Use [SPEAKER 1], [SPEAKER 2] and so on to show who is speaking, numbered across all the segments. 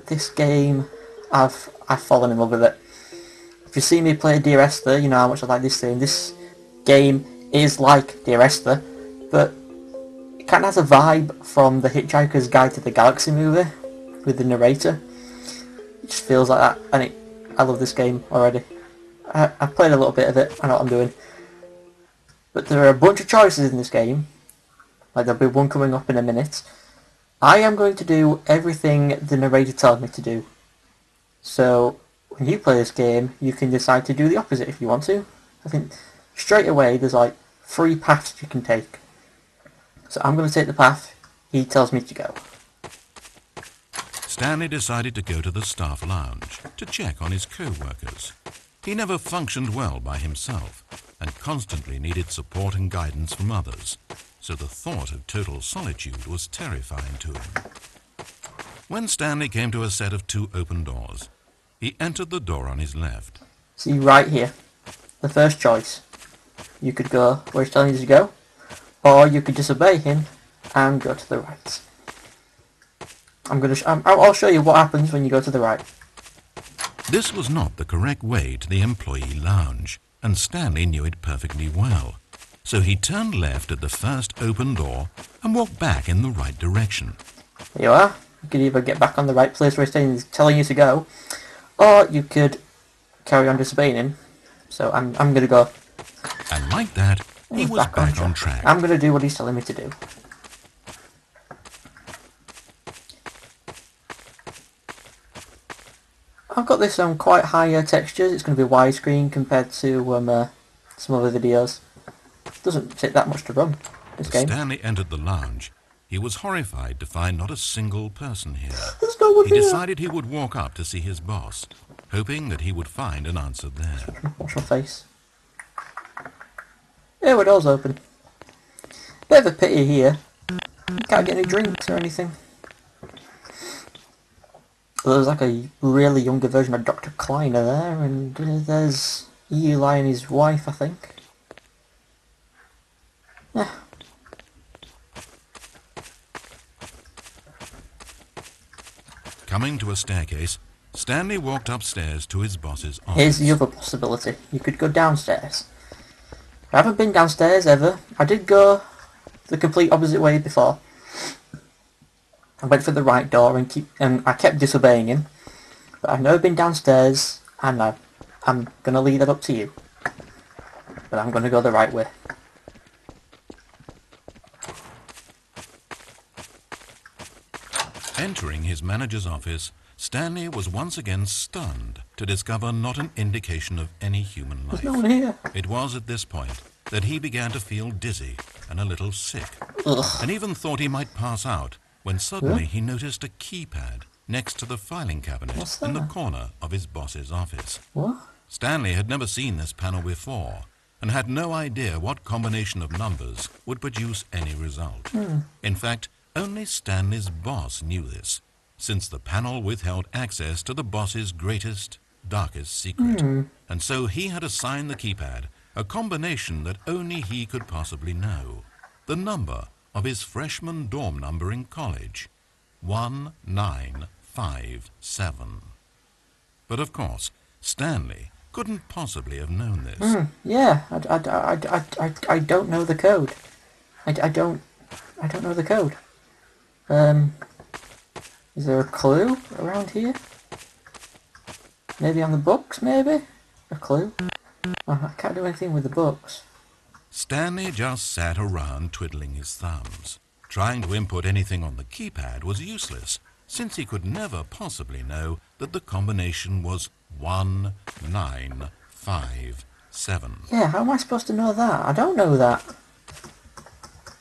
[SPEAKER 1] but this game, I've fallen in love with it. If you see me play Dear Esther, you know how much I like this thing. This game is like Dear Esther, but it kind of has a vibe from the Hitchhiker's Guide to the Galaxy movie with the narrator. It just feels like that, and I love this game already. I've played a little bit of it, I know what I'm doing. But there are a bunch of choices in this game, like there'll be one coming up in a minute. I am going to do everything the narrator tells me to do. So, when you play this game, you can decide to do the opposite if you want to. I think straight away there's like 3 paths you can take. So I'm going to take the path he tells me to go.
[SPEAKER 2] Stanley decided to go to the staff lounge to check on his co-workers. He never functioned well by himself and constantly needed support and guidance from others, so the thought of total solitude was terrifying to him. When Stanley came to a set of 2 open doors, he entered the door on his left.
[SPEAKER 1] See right here, the first choice. You could go where he's telling you to go, or you could disobey him and go to the right. I'll show you what happens when you go to the right.
[SPEAKER 2] This was not the correct way to the employee lounge, and Stanley knew it perfectly well. So he turned left at the first open door and walked back in the right direction.
[SPEAKER 1] There you are. You could either get back on the right place where he's telling you to go, or you could carry on disobeying him. So I'm going to go.
[SPEAKER 2] And like that, he was back on track.
[SPEAKER 1] I'm going to do what he's telling me to do. I've got this on quite higher textures. It's going to be widescreen compared to some other videos. It doesn't take that much to run, this game.
[SPEAKER 2] Stanley entered the lounge. He was horrified to find not a single person here.
[SPEAKER 1] There's no one
[SPEAKER 2] He
[SPEAKER 1] here.
[SPEAKER 2] decided he would walk up to see his boss, hoping that he would find an answer there.
[SPEAKER 1] Watch my face. Yeah, the door's open. Bit of a pity here. Can't get any drinks or anything. There's like a really younger version of Dr. Kleiner there, and there's Eli and his wife, I think. Yeah.
[SPEAKER 2] Coming to a staircase, Stanley walked upstairs to his boss's office.
[SPEAKER 1] Here's the other possibility. You could go downstairs. I haven't been downstairs ever. I did go the complete opposite way before. I went for the right door and I kept disobeying him. But I've never been downstairs, and I'm going to leave that up to you. But I'm going to go the right way.
[SPEAKER 2] Entering his manager's office, Stanley was once again stunned to discover not an indication of any human life.
[SPEAKER 1] There's no one here.
[SPEAKER 2] It was at this point that he began to feel dizzy and a little sick,
[SPEAKER 1] Ugh.
[SPEAKER 2] and even thought he might pass out when suddenly he noticed a keypad next to the filing cabinet
[SPEAKER 1] What's
[SPEAKER 2] in the
[SPEAKER 1] that?
[SPEAKER 2] corner of his boss's office.
[SPEAKER 1] What?
[SPEAKER 2] Stanley had never seen this panel before and had no idea what combination of numbers would produce any result. In fact, only Stanley's boss knew this, since the panel withheld access to the boss's greatest, darkest secret. And so he had assigned the keypad a combination that only he could possibly know. The number of his freshman dorm number in college, 1957. But of course, Stanley couldn't possibly have known this.
[SPEAKER 1] Yeah, I don't know the code. I don't know the code. Is there a clue around here? Maybe on the books, maybe? A clue? Oh, I can't do anything with the books.
[SPEAKER 2] Stanley just sat around twiddling his thumbs. Trying to input anything on the keypad was useless, since he could never possibly know that the combination was 1957.
[SPEAKER 1] Yeah, how am I supposed to know that? I don't know that.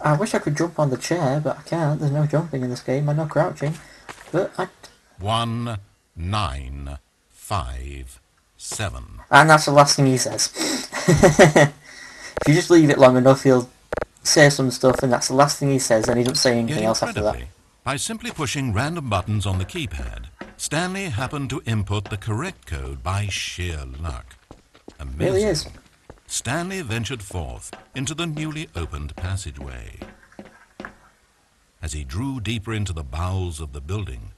[SPEAKER 1] I wish I could jump on the chair, but I can't. There's no jumping in this game. I'm not crouching. But I...
[SPEAKER 2] 1957.
[SPEAKER 1] And that's the last thing he says. If you just leave it long enough, he'll say some stuff, and that's the last thing he says, and he doesn't say anything else after that.
[SPEAKER 2] By simply pushing random buttons on the keypad, Stanley happened to input the correct code by sheer luck. Amazing.
[SPEAKER 1] Really is.
[SPEAKER 2] Stanley ventured forth into the newly opened passageway. As he drew deeper into the bowels of the building,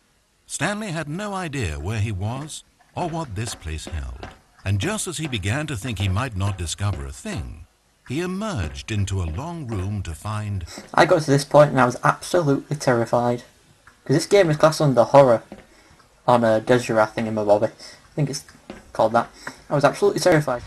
[SPEAKER 2] Stanley had no idea where he was or what this place held. And just as he began to think he might not discover a thing, he emerged into a long room to find...
[SPEAKER 1] I got to this point and I was absolutely terrified. Because this game is classed under horror on a Desjardins thingamabobby. I think it's called that. I was absolutely terrified.